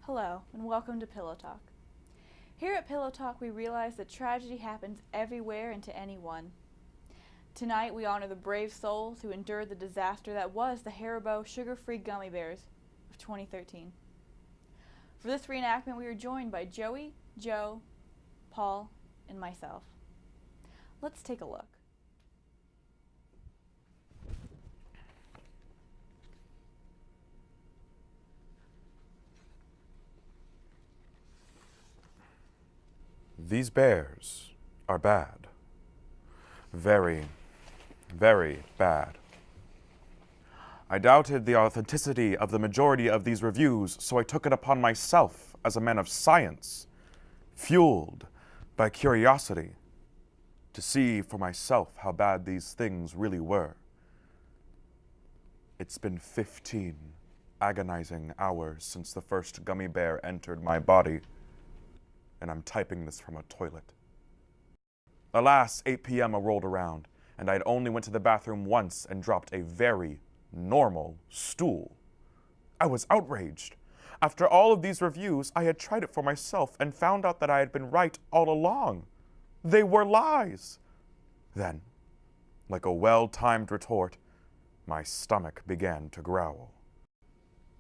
Hello, and welcome to Pillow Talk. Here at Pillow Talk, we realize that tragedy happens everywhere and to anyone. Tonight, we honor the brave souls who endured the disaster that was the Haribo sugar-free gummy bears of 2013. For this reenactment, we are joined by Joey, Joe, Paul, and myself. Let's take a look. These bears are bad. Very, very bad. I doubted the authenticity of the majority of these reviews, so I took it upon myself as a man of science, fueled by curiosity, to see for myself how bad these things really were. It's been 15 agonizing hours since the first gummy bear entered my body, and I'm typing this from a toilet. Alas, 8 p.m. rolled around, and I'd only went to the bathroom once and dropped a very normal stool. I was outraged. After all of these reviews, I had tried it for myself and found out that I had been right all along. They were lies. Then, like a well-timed retort, my stomach began to growl.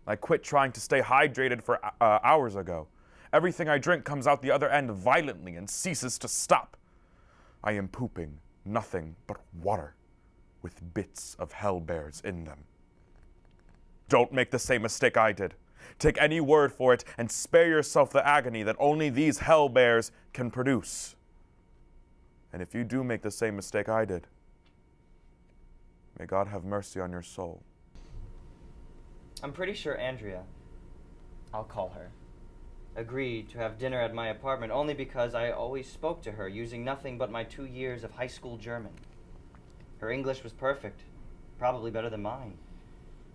I quit trying to stay hydrated for hours ago. Everything I drink comes out the other end violently and ceases to stop. I am pooping nothing but water, with bits of hell bears in them. Don't make the same mistake I did. Take any word for it and spare yourself the agony that only these hell bears can produce. And if you do make the same mistake I did, may God have mercy on your soul. I'm pretty sure Andrea, I'll call her, agreed to have dinner at my apartment only because I always spoke to her using nothing but my 2 years of high school German. Her English was perfect, probably better than mine.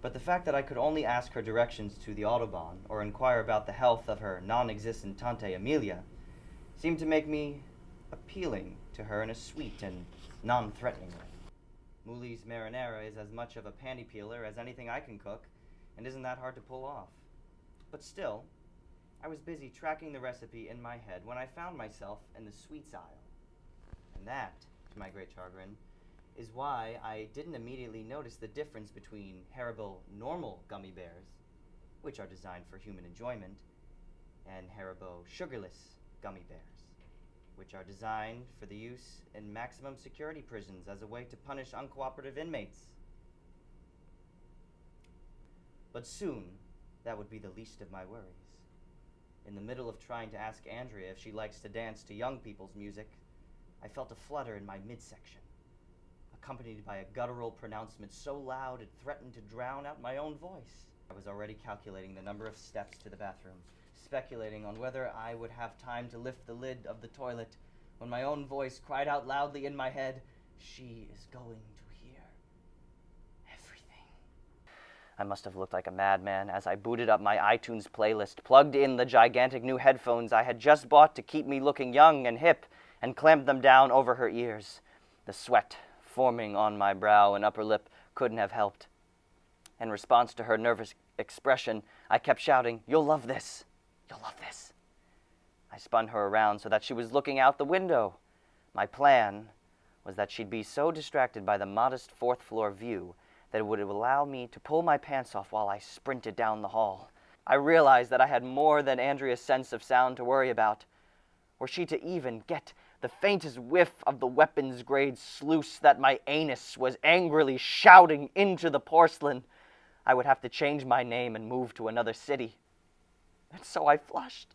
But the fact that I could only ask her directions to the Autobahn or inquire about the health of her non-existent Tante Amelia seemed to make me appealing to her in a sweet and non-threatening way. Moulie's marinara is as much of a panty peeler as anything I can cook, and isn't that hard to pull off. But still, I was busy tracking the recipe in my head when I found myself in the sweets aisle. And that, to my great chagrin, is why I didn't immediately notice the difference between Haribo normal gummy bears, which are designed for human enjoyment, and Haribo sugarless gummy bears, which are designed for the use in maximum security prisons as a way to punish uncooperative inmates. But soon, that would be the least of my worries. In the middle of trying to ask Andrea if she likes to dance to young people's music, I felt a flutter in my midsection, accompanied by a guttural pronouncement so loud it threatened to drown out my own voice. I was already calculating the number of steps to the bathroom, speculating on whether I would have time to lift the lid of the toilet, when my own voice cried out loudly in my head, "She is going to hear everything." I must have looked like a madman as I booted up my iTunes playlist, plugged in the gigantic new headphones I had just bought to keep me looking young and hip, and clamped them down over her ears. The sweat forming on my brow and upper lip couldn't have helped. In response to her nervous expression, I kept shouting, "You'll love this! You'll love this!" I spun her around so that she was looking out the window. My plan was that she'd be so distracted by the modest fourth-floor view that it would allow me to pull my pants off while I sprinted down the hall. I realized that I had more than Andrea's sense of sound to worry about. Were she to even get the faintest whiff of the weapons-grade sluice that my anus was angrily shouting into the porcelain, I would have to change my name and move to another city. And so I flushed,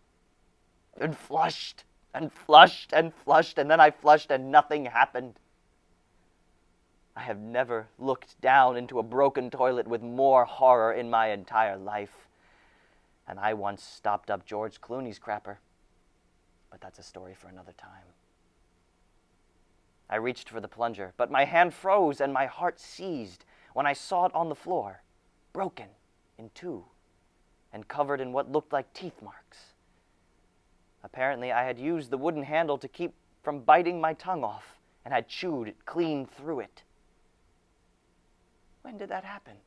and flushed, and flushed, and flushed, and then I flushed and nothing happened. I have never looked down into a broken toilet with more horror in my entire life. And I once stopped up George Clooney's crapper. But that's a story for another time. I reached for the plunger, but my hand froze and my heart seized when I saw it on the floor, broken in two, and covered in what looked like teeth marks. Apparently, I had used the wooden handle to keep from biting my tongue off and had chewed clean through it. When did that happen?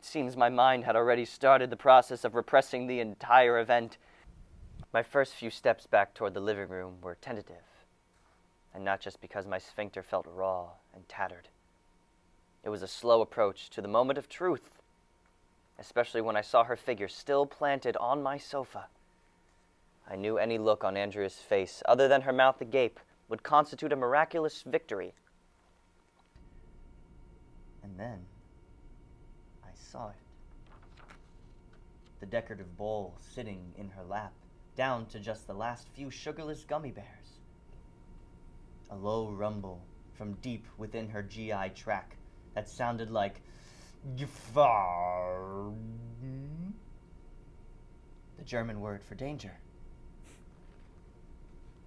It seems my mind had already started the process of repressing the entire event. My first few steps back toward the living room were tentative, and not just because my sphincter felt raw and tattered. It was a slow approach to the moment of truth, especially when I saw her figure still planted on my sofa. I knew any look on Andrea's face, other than her mouth agape, would constitute a miraculous victory. And then, I saw it. The decorative bowl sitting in her lap, down to just the last few sugarless gummy bears. A low rumble from deep within her GI tract that sounded like Gefahr, the German word for danger.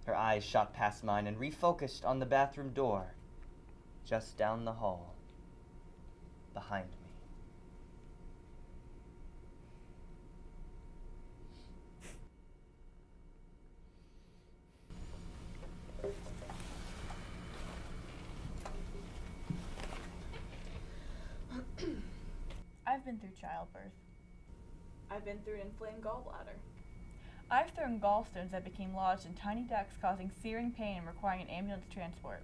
Her eyes shot past mine and refocused on the bathroom door, just down the hall, behind me. I've been through childbirth. I've been through an inflamed gallbladder. I've thrown gallstones that became lodged in tiny ducts, causing searing pain and requiring an ambulance transport.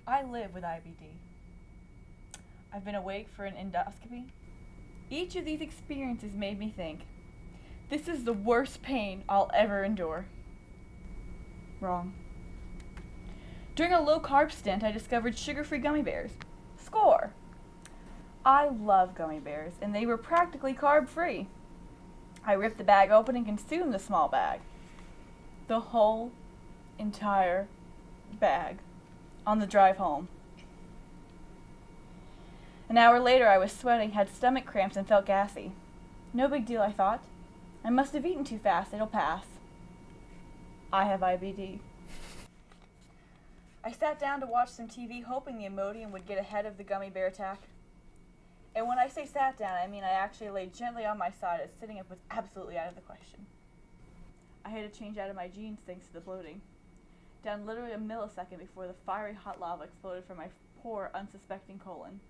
I live with IBD. I've been awake for an endoscopy. Each of these experiences made me think, this is the worst pain I'll ever endure. Wrong. During a low-carb stint, I discovered sugar-free gummy bears. Score! I love gummy bears, and they were practically carb-free. I ripped the bag open and consumed the small bag. The whole entire bag on the drive home. An hour later, I was sweating, had stomach cramps, and felt gassy. No big deal, I thought. I must have eaten too fast. It'll pass. I have IBD. I sat down to watch some TV, hoping the Imodium would get ahead of the gummy bear attack. And when I say sat down, I mean I actually lay gently on my side, as sitting up was absolutely out of the question. I had to change out of my jeans thanks to the bloating. Down literally a millisecond before the fiery hot lava exploded from my poor, unsuspecting colon.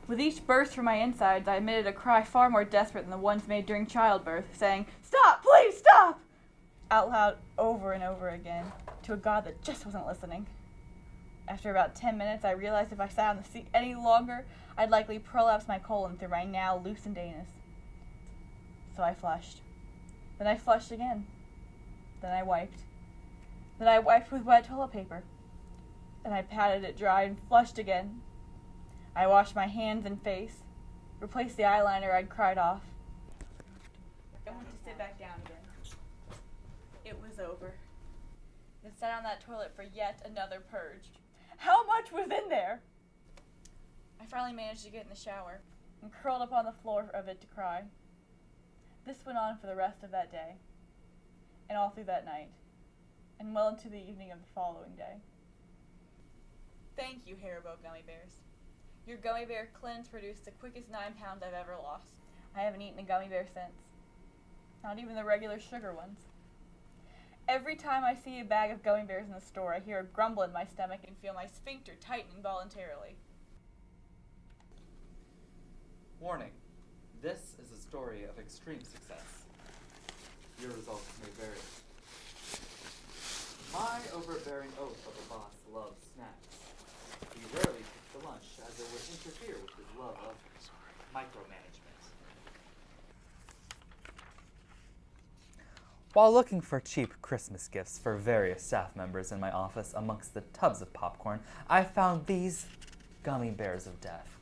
With each burst from my insides, I emitted a cry far more desperate than the ones made during childbirth, saying, "Stop! Please stop!" out loud over and over again, to a God that just wasn't listening. After about 10 minutes, I realized if I sat on the seat any longer, I'd likely prolapse my colon through my now loosened anus. So I flushed. Then I flushed again. Then I wiped. Then I wiped with wet toilet paper. Then I patted it dry and flushed again. I washed my hands and face, replaced the eyeliner I'd cried off. I went to sit back down again. It was over. Then sat on that toilet for yet another purge. How much was in there? I finally managed to get in the shower and curled up on the floor of it to cry. This went on for the rest of that day, and all through that night, and well into the evening of the following day. Thank you, Haribo Gummy Bears. Your gummy bear cleanse produced the quickest 9 pounds I've ever lost. I haven't eaten a gummy bear since. Not even the regular sugar ones. Every time I see a bag of gummy bears in the store, I hear a grumble in my stomach and feel my sphincter tighten involuntarily. Warning. This is a story of extreme success. Your results may vary. My overbearing oath of a boss loves snacks. He rarely took the lunch as it would interfere with his love of micromanagement. While looking for cheap Christmas gifts for various staff members in my office amongst the tubs of popcorn, I found these gummy bears of death.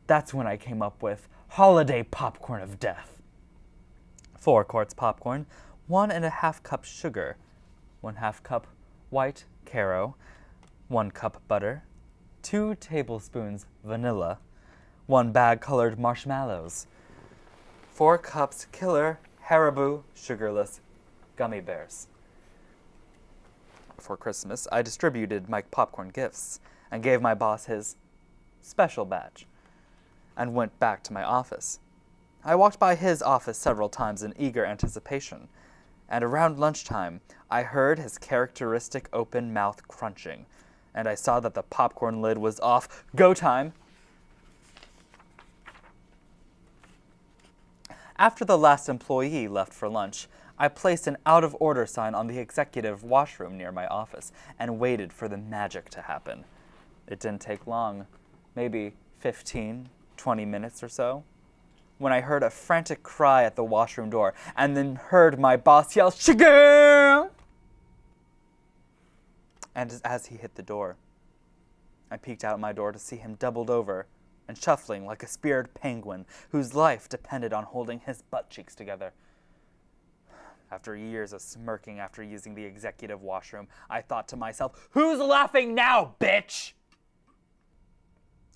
That's when I came up with Holiday Popcorn of Death. 4 quarts popcorn, 1½ cup sugar, 1/2 cup white Caro, 1 cup butter, 2 tablespoons vanilla, 1 bag colored marshmallows, 4 cups Killer Haribo sugarless gummy bears. For Christmas, I distributed my popcorn gifts and gave my boss his special badge and went back to my office. I walked by his office several times in eager anticipation, and around lunchtime, I heard his characteristic open mouth crunching and I saw that the popcorn lid was off. Go time! After the last employee left for lunch, I placed an out-of-order sign on the executive washroom near my office and waited for the magic to happen. It didn't take long, maybe 15, 20 minutes or so, when I heard a frantic cry at the washroom door and then heard my boss yell, "Shigam!" And as he hit the door, I peeked out my door to see him doubled over and shuffling like a speared penguin whose life depended on holding his butt cheeks together. After years of smirking after using the executive washroom, I thought to myself, "Who's laughing now, bitch?"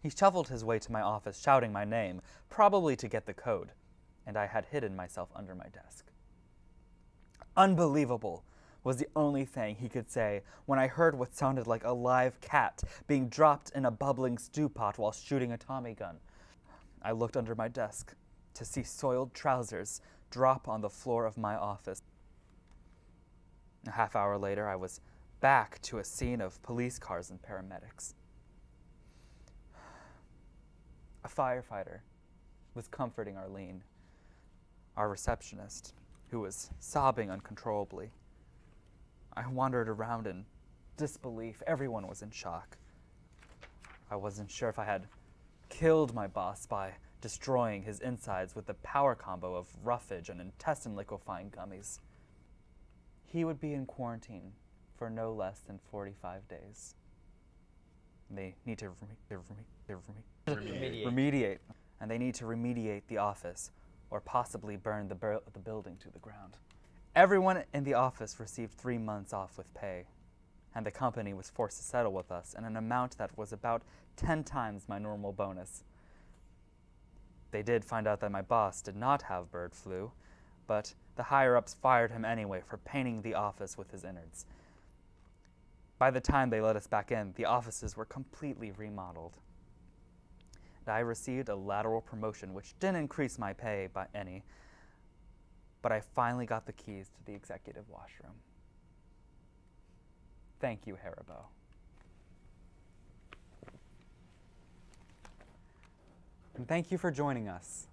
He shuffled his way to my office, shouting my name, probably to get the code, and I had hidden myself under my desk. "Unbelievable," was the only thing he could say when I heard what sounded like a live cat being dropped in a bubbling stew pot while shooting a Tommy gun. I looked under my desk to see soiled trousers drop on the floor of my office. A half hour later, I was back to a scene of police cars and paramedics. A firefighter was comforting Arlene, our receptionist, who was sobbing uncontrollably. I wandered around in disbelief. Everyone was in shock. I wasn't sure if I had killed my boss by destroying his insides with the power combo of roughage and intestine liquefying gummies. He would be in quarantine for no less than 45 days. They need to remediate. And they need to remediate the office or possibly burn the building to the ground. Everyone in the office received 3 months off with pay, and the company was forced to settle with us in an amount that was about 10 times my normal bonus. They did find out that my boss did not have bird flu, but the higher-ups fired him anyway for painting the office with his innards. By the time they let us back in, the offices were completely remodeled. And I received a lateral promotion, which didn't increase my pay by any, but I finally got the keys to the executive washroom. Thank you, Haribo. And thank you for joining us.